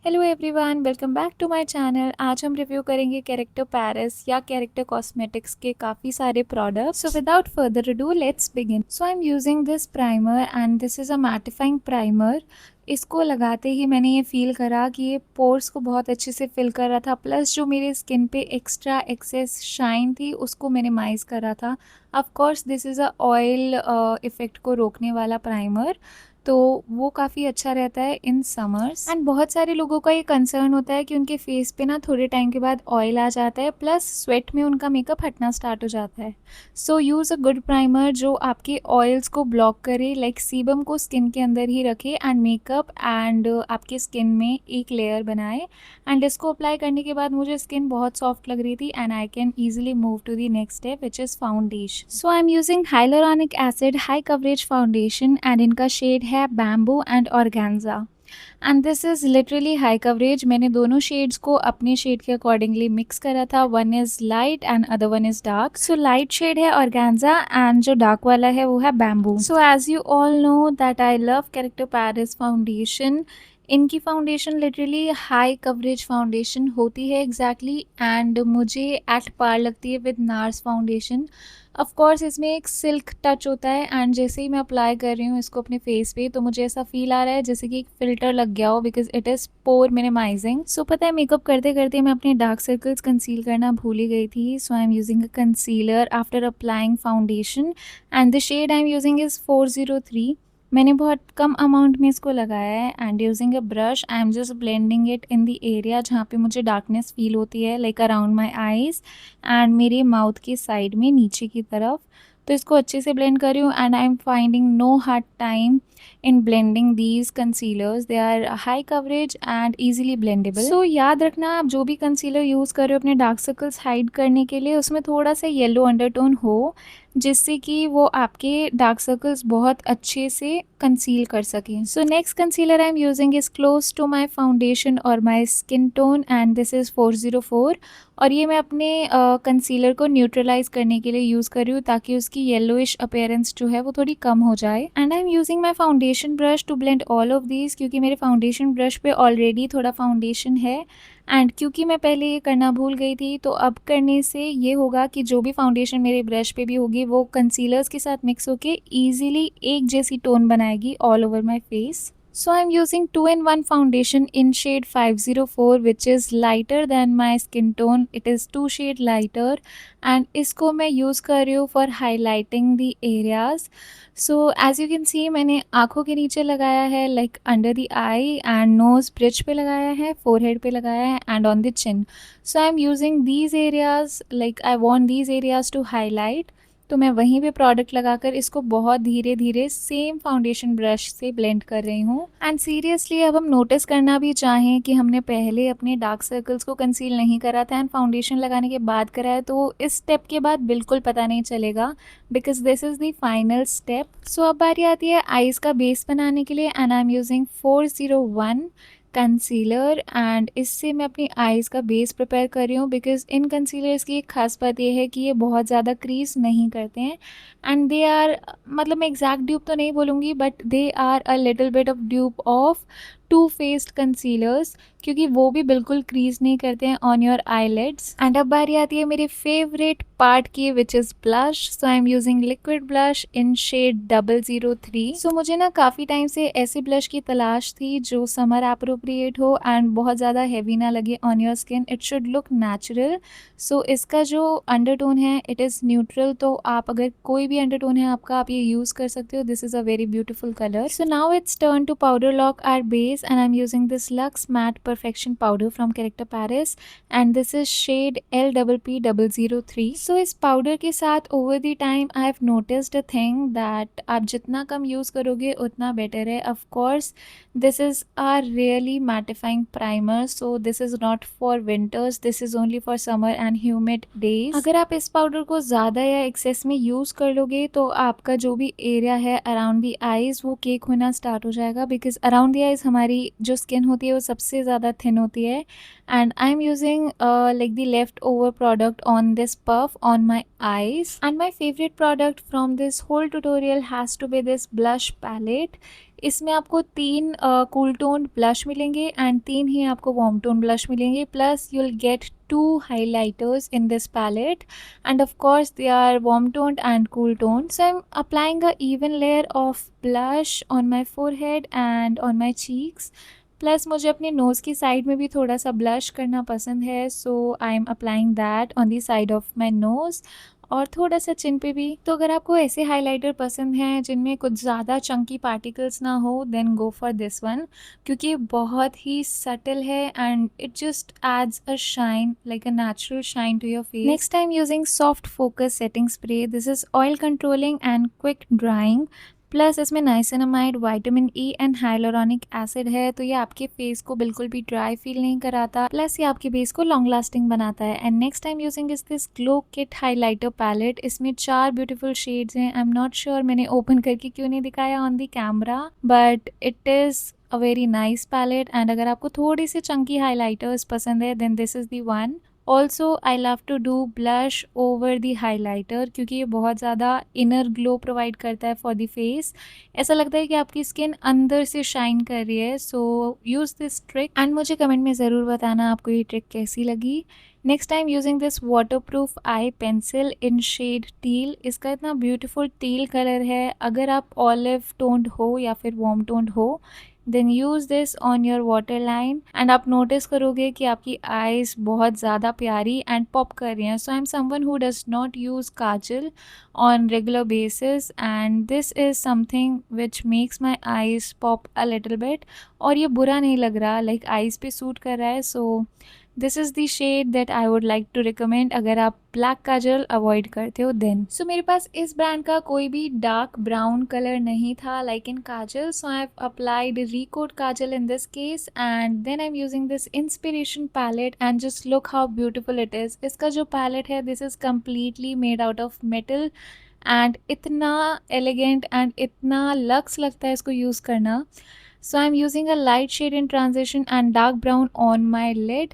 Hello everyone, welcome back to my channel. आज हम review करेंगे कैरेक्टर पैरिस या कैरेक्टर कॉस्मेटिक्स के काफ़ी सारे products. So without further ado let's begin. So I am using this primer and this is a mattifying primer. इसको लगाते ही मैंने ये फील करा कि ये पोर्स को बहुत अच्छे से फिल कर रहा था, प्लस जो मेरे स्किन पे एक्स्ट्रा एक्सेस शाइन थी उसको मिनिमाइज़ कर रहा था। Of course this is a oil effect को रोकने वाला प्राइमर, तो वो काफ़ी अच्छा रहता है इन समर्स। एंड बहुत सारे लोगों का ये कंसर्न होता है कि उनके फेस पे ना थोड़े टाइम के बाद ऑयल आ जाता है, प्लस स्वेट में उनका मेकअप हटना स्टार्ट हो जाता है। So use a good primer जो आपके ऑयल्स को ब्लॉक करे, लाइक सीबम को स्किन के अंदर ही रखे एंड मेकअप एंड आपके स्किन में एक लेयर बनाए। एंड इसको अप्लाई करने के बाद मुझे स्किन बहुत सॉफ्ट लग रही थी and I can easily move to the next step which is foundation. So I am using hyaluronic acid high coverage foundation and इनका शेड है bamboo and organza and this is literally high coverage. मैंने दोनों shades को अपने shade के accordingly mix करा था। One is light and other one is dark. So light shade है ऑर्गेन्जा एंड जो डार्क वाला है वो है bamboo. So as you all know that I love character Paris foundation. इनकी foundation literally high coverage foundation होती है exactly and मुझे एट पार लगती है with Nars foundation. Of course इसमें एक सिल्क टच होता है एंड जैसे ही मैं अप्लाई कर रही हूँ इसको अपने फेस पे तो मुझे ऐसा फील आ रहा है जैसे कि एक फ़िल्टर लग गया हो, because it is pore minimizing. So पता है मेकअप करते करते मैं अपने डार्क सर्कल्स कंसील करना भूल ही गई थी। So I am using a concealer after applying foundation and the shade I am using is 403। मैंने बहुत कम अमाउंट में इसको लगाया है and using a brush I am just blending it in the area जहाँ पे मुझे डार्कनेस फील होती है, like around my eyes and मेरे माउथ की साइड में नीचे की तरफ। तो इसको अच्छे से ब्लेंड कर रही हूँ and I am finding no hard time in blending these concealers. They are high coverage and easily blendable. So याद रखना, आप जो भी कंसीलर यूज़ कर रहे हो अपने डार्क सर्कल्स हाइड करने के लिए उसमें थोड़ा सा येलो अंडरटोन हो, जिससे कि वो आपके डार्क सर्कल्स बहुत अच्छे से कंसील कर सकें। So next concealer I am using is close to my foundation और my skin tone and this is 404 और ये मैं अपने कंसीलर को न्यूट्रलाइज करने के लिए यूज़ कर रही हूँ ताकि उसकी येलोइश अपीयरेंस जो है वो थोड़ी कम हो जाए। And I am using my foundation brush to blend all of these, क्योंकि मेरे फाउंडेशन ब्रश पे ऑलरेडी थोड़ा फाउंडेशन है एंड क्योंकि मैं पहले ये करना भूल गई थी तो अब करने से ये होगा कि जो भी फाउंडेशन मेरे ब्रश पे भी होगी वो कंसीलर्स के साथ मिक्स होके ईजिली एक जैसी टोन बनाएगी all over my face. So I'm using 2-in-1 foundation in shade 504 which is lighter than my skin tone. It is 2 shade lighter and इसको मैं यूज़ कर रही हूँ for highlighting the areas. So as you can see मैंने आँखों के नीचे लगाया है, like under the eye and nose bridge पे लगाया है, forehead पे लगाया है and on the chin. So I'm using these areas, like I want these areas to highlight. तो मैं वहीं पे प्रोडक्ट लगाकर इसको बहुत धीरे धीरे सेम फाउंडेशन ब्रश से ब्लेंड कर रही हूँ। एंड सीरियसली अब हम नोटिस करना भी चाहें कि हमने पहले अपने डार्क सर्कल्स को कंसील नहीं करा था एंड फाउंडेशन लगाने के बाद करा है तो इस स्टेप के बाद बिल्कुल पता नहीं चलेगा, because this is the final step. So अब बारी आती है आईज़ का बेस बनाने के लिए and I am using 401 concealer and इससे मैं अपनी आईज़ का बेस प्रिपेयर कर रही हूँ, बिकॉज इन कंसीलर्स की एक खास बात ये है कि ये बहुत ज़्यादा क्रीज नहीं करते हैं एंड दे आर, मतलब मैं एग्जैक्ट ड्यूप तो नहीं बोलूँगी but they are a little bit of dupe of Too Faced concealers, क्योंकि वो भी बिल्कुल क्रीज नहीं करते हैं ऑन योर आईलिड्स। एंड अब बारी आती है मेरे फेवरेट पार्ट की which is blush. So I am using liquid blush in shade 003। सो मुझे ना काफ़ी टाइम से ऐसे ब्लश की तलाश थी जो समर अप्रोप्रिएट हो एंड बहुत ज़्यादा हैवी ना लगे on your skin, it should look natural. So इसका जो अंडरटोन है इट इज़ न्यूट्रल, तो आप अगर कोई भी अंडरटोन है आपका आप ये यूज़ कर सकते हो। This is a very beautiful colour. So now it's turn to powder lock our base and I am using this Luxe Matte Perfection powder from Character Paris and this is shade LPP003। So इस powder के साथ over the time I have noticed a thing that आप जितना कम use करोगे उतना better है। Of course this is a really mattifying primer, so this is not for winters, this is only for summer and humid days. अगर आप इस powder को ज़्यादा या एक्सेस में यूज़ कर लोगे तो आपका जो भी एरिया है अराउंड दी आईज़ वो केक होना स्टार्ट हो जाएगा, बिकॉज अराउंड दी आईज़ हमारी जो स्किन होती है वो सबसे ज़्यादा थिन होती है। And I am using like the leftover product on this puff on my eyes, and my favorite product from this whole tutorial has to be this blush palette. इसमें आपको 3 कूल टोन ब्लश मिलेंगे and 3 ही आपको warm tone blush मिलेंगे, plus you will get 2 highlighters in this palette, and of course they are warm toned and cool toned. So I'm applying a even layer of blush on my forehead and on my cheeks. Plus मुझे अपने nose की side में भी थोड़ा सा blush करना पसंद है, so I am applying that on the side of my nose और थोड़ा सा चिन पे भी। तो अगर आपको ऐसे हाइलाइटर पसंद हैं जिनमें कुछ ज़्यादा चंकी पार्टिकल्स ना हो, then go for this one, क्योंकि बहुत ही सटल है and it just adds a shine, like a natural shine to your face. Next time using soft focus setting spray, this is oil controlling and quick drying, plus इसमें niacinamide, vitamin E and hyaluronic acid है, तो ये आपके face को बिल्कुल भी dry feel नहीं कराता, प्लस ये आपके बेस को लॉन्ग लास्टिंग बनाता है। And next time using is this glow kit highlighter palette. इसमें 4 ब्यूटीफुल शेड्स हैं। आई एम नॉट श्योर मैंने ओपन करके क्यों नहीं दिखाया on the camera, but it is a very nice palette and अगर आपको थोड़ी सी चंकी हाइलाइटर्स पसंद है then this is the one. Also I love to do blush over the highlighter, क्योंकि ये बहुत ज़्यादा इनर ग्लो प्रोवाइड करता है फॉर द फेस। ऐसा लगता है कि आपकी स्किन अंदर से शाइन कर रही है। So use this trick and मुझे कमेंट में ज़रूर बताना आपको ये ट्रिक कैसी लगी। Next time using this waterproof eye pencil in shade teal. इसका इतना ब्यूटीफुल टील कलर है, अगर आप ऑलिव टोन्ड हो या फिर वार्म टोन्ड हो then use this on your water line and आप नोटिस करोगे कि आपकी आईज बहुत ज़्यादा प्यारी एंड पॉप कर रही हैं। So I am someone who does not use kajal on regular basis and this is something which makes my eyes pop a little bit, और ये बुरा नहीं लग रहा, लाइक आईज पे सूट कर रहा है। So this is the shade that I would like to recommend अगर आप ब्लैक काजल अवॉइड करते हो देन। सो मेरे पास इस ब्रांड का कोई भी डार्क ब्राउन कलर नहीं था like in kajal, so I have applied recode kajal in this case and then I am using this inspiration palette and just look how beautiful it is. इसका जो पैलेट है this is completely made out of metal and इतना elegant and इतना luxe लगता है इसको use करना। So I'm using a light shade in transition and dark brown on my lid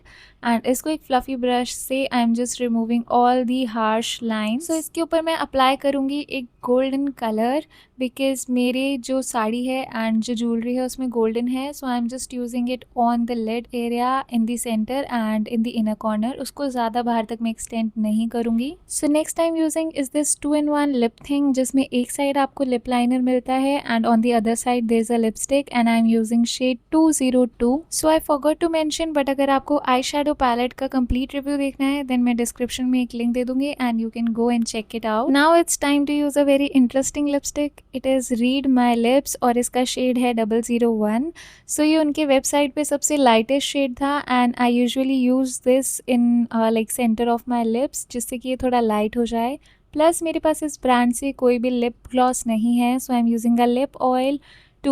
and इसको एक fluffy brush से I'm just removing all the harsh lines. So इसके ऊपर मैं apply करूँगी एक golden color because मेरे जो साड़ी है and जो jewelry है उसमें golden है, so I'm just using it on the lid area in the center and in the inner corner. उसको ज़्यादा बाहर तक मैं extend नहीं करूँगी. So next time using is this 2-in-1 lip thing जिसमें एक side आपको lip liner मिलता है and on the other side there's a lipstick and I'm using shade 202. So I forgot to mention, but अगर आपको eyeshadow palette का complete review देखना है देन मैं डिस्क्रिप्शन में एक लिंक दे दूंगी and you can go and check it out. Now it's time to use a very interesting lipstick. It is read my lips और इसका शेड है 001। सो ये उनके वेबसाइट पे सबसे लाइटेस्ट शेड था and I usually use this in like centre of my lips जिससे कि ये थोड़ा लाइट हो जाए। प्लस मेरे पास इस ब्रांड से कोई भी लिप ग्लॉस नहीं है, so I am using a lip oil to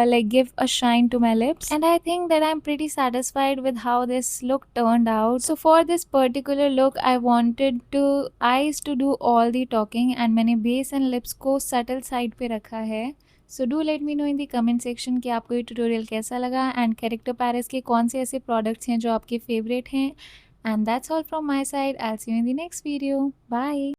like give a shine to my lips, and I think that I'm pretty satisfied with how this look turned out. So for this particular look I wanted to eyes to do all the talking and मैंने base and lips को subtle side पे रखा है। So do let me know in the comment section कि आपको ये tutorial कैसा लगा and Character Paris के कौन से ऐसे products हैं जो आपके favorite हैं। And that's all from my side. I'll see you in the next video. Bye.